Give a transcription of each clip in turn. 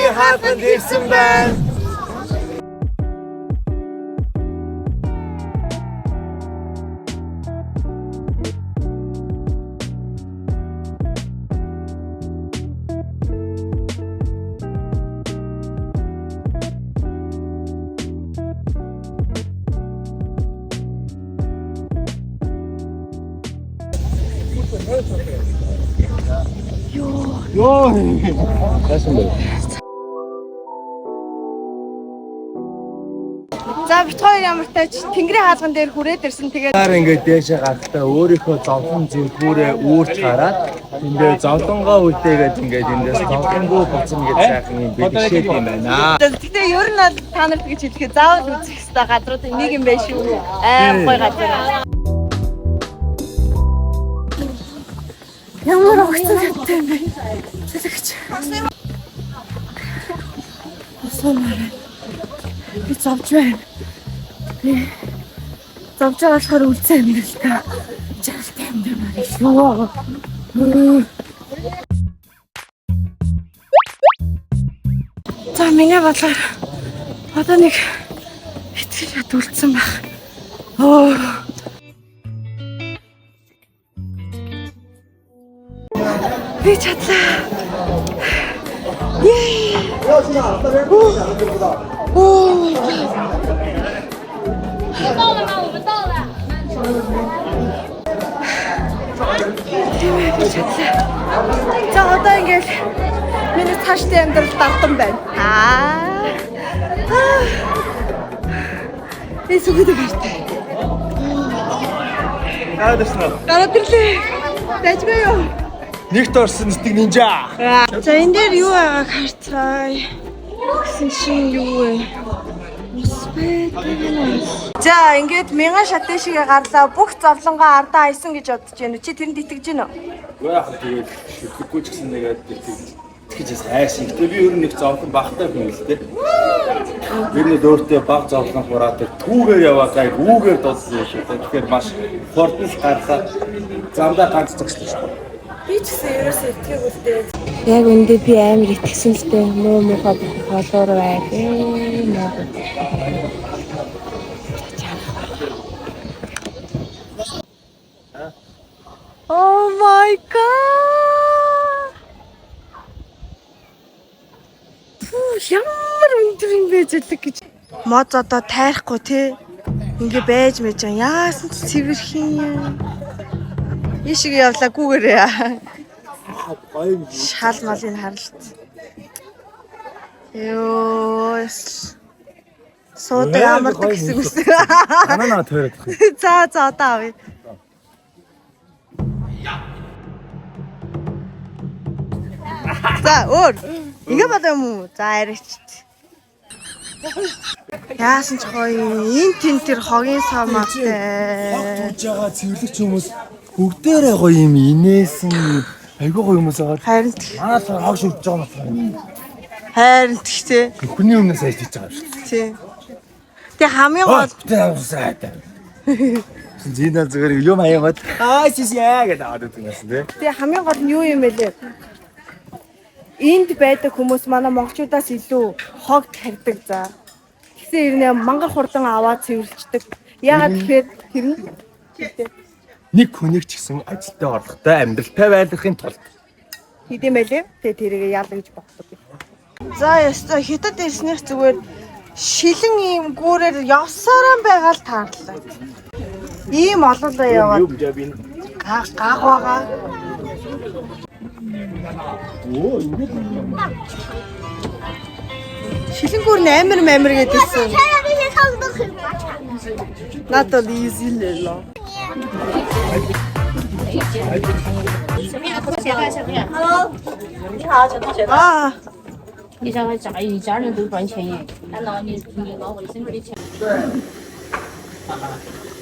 Тэнгэрийн хаалганд ирсэн байна. Йоо. Яасан бэ? За бит хоёр ямар тач тэнгэрийн хаалган дээр хүрээд ирсэн. Тэгээд Ингээд дээшээ гарахтаа өөрийнхөө зовлон зүрхүүрээ үүрч хараад тэндээ зовлонгоо үлдээгээд ингээд эндээс зовлонгоо буцна гэж сайхан юм бэлгшээд юм байна. тэгтээ ер нь бол та нарт гэж хэлэхэд заавал үзэх хэрэгтэй газруудын нэг юм байна шүү. Гоё газар. Ямар огцон хаттай юм бэ? Зэрэгч. Асуумаар. Би зовж байна. Зовж байгаа болохоор үлцэн юм л та. Жаргалтай юм байна шүү. За миний бодлоор одоо нэг итгэл үлдсэн баг. Би чадлаа. За одоо ингээд миний цаашдын амьдрал давтан байна. Би сүгэд гартай. Гараад ирлээ. Дайжгаа юу? Нэгт орсон нэг нинжа. За энэ дээр юу байгааг харцгаая. Гэсэн чинь юу вэ? За ингээд 1000 шатны шиг гарлаа. Бүх зовлонгоо ардаа айсан гэж бодож байна. Чи тэрэнд итгэж байна уу? Уу яах вэ? Тэгээд шүтгэхгүй ч гэсэн нэгээд итгэж хайсан. Гэтэ би ер нь нэг зовлон багтай хүн л дээ. Ер нь өөртөө баг зовлон хураад түүгээр яваа гай үүгээр дуудсан шүү дээ. Тэгэхээр маш фортнес гаргаад замдаа ганццагсан шүү дээ. Би ч гэсэн ерөөсөө итгэв үлдээ. Яг үндэ би амар итгэсэн л дээ. Муу муухай болоор байг. Oh my god. Ямар өндөр юм бэ зэлэг гэж. Мод одоо тайрахгүй те. Ингээ байж мэж байгаа. Яасан ч цэвэрх юм. Ишиг явлаа гүүгээрээ. Шал малын харалт. Ёо. Суудаг амардаг гэсэн үстэй. Анаа тойроод. За одоо авъя. За өөр. Ингээ болоо юм уу? За арайчт. Яасан ч гоё. Ин тэн тэр хогийн саамаатай. Тууж байгаа цэвэрлэгч хүмүүс бүгдээрээ гоё юм инээсэн айгүй гоё хүмүүс байгаа. Харин Манайс хог шүрж байгаа юм. харин тэгтээ. Хүний өмнөөс ажиж байгаа шүү. Тий. Тэг хамгийн гол Тэ авсаа хайтай. Зинаа зүгээр юм аягаад сисяа гэдэг аваад үзсэн тий. тэг хамгийн гол нь юу юм бэ лээ? Энд байдаг хүмүүс манай монголчуудаас илүү хог тарьдаг за. Тэгсэн ирнэ мангар хурдан аваад цэвэрлждэг. Яагаад тэгэхээр тэр нь Нэг хүнийг ч гэсэн ажилдаа орлоготой амьдралтай байлгахын тулд хийдэм байлээ. Тэг тэрийг яалаа гэж боддог. За яста хятад ирснээр зүгээр шилэн ийм гүүрээр явсараа байгаа л таарлаа. Ийм олоолаа яваад гаг байгаа. Шилэнгүүр нь амар гэдээсэн. Надад л easy л лөө. Hello， 你好，小同学。啊。你想一家人都赚钱耶，难道你老婆的身份的钱？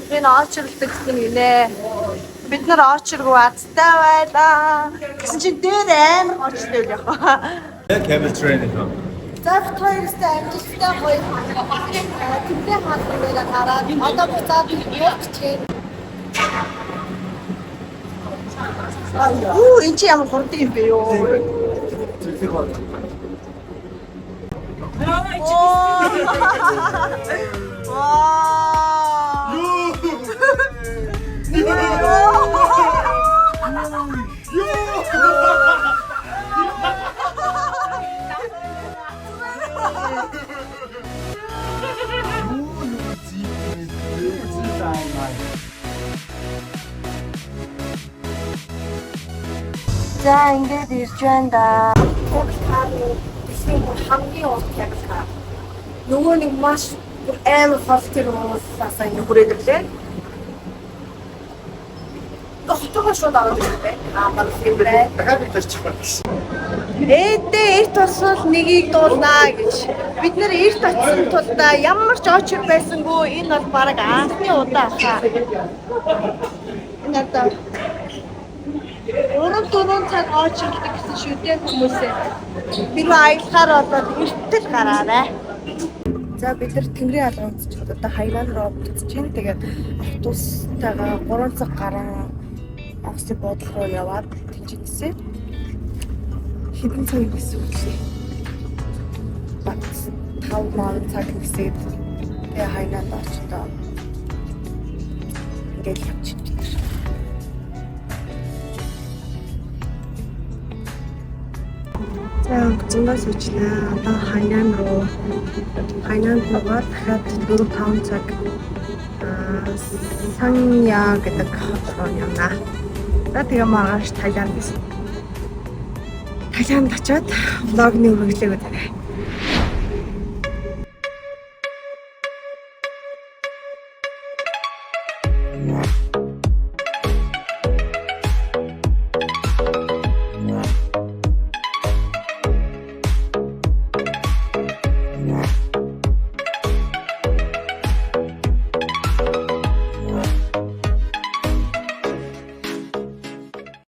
Би очрлдог гэсэн юм нэ. Бид нар очрог вацтай байлаа. Гэсэн чинь дээр амар очтой л яах. Camel training хаа. За хоёрстай амжилттай гоё. Тэндээ хаалт байлаа гараад одоо буцаад явчихээ. Оо энэ чи ямар хурдан юм бэ ёо. За ингээд ирж байна да. Бидний хамгийн урт яг та. Нөгөө нэг маш амар хол тэр ууслаас ингэ хүрээд ирлээ. Тогтоогоо шууд аваад ирлээ. Амар фибрэ. дахиад тарчих байна гэсэн. Ээдээ эрт тосвол нэгийг дуулнаа гэж. Бид нэр эрт очсон тулдаа ямар ч очир байсангүй энэ бол баг анхны удаа хаа. Энэ одоо 3-4 цаг очирдаг гэсэн шүү дээ хүмүүсээ. Тэр аялахаар болоод эртэл гараарай. За бид нар Тэнгэрийн алгаа үзчихээд одоо Хайнан руу буцаж чинь тэгээд автобустайгаа 3 цаг гарan офис бодол руу яваад тийчээсээ хэдэн цаг гэсэн үг лээ. Баг 5 цаг гэсээд тэгээ Хайнанд очтоо. Ингээд явчих. За зундаас үчлээ. Одоо Хайнан руу дахиад 4-5 цаг Санья гэдэг хот руу явна. За тэгээ маргааш Таиланд гэсэн. Таиланд очиод влогны үргэлжлээг үзье.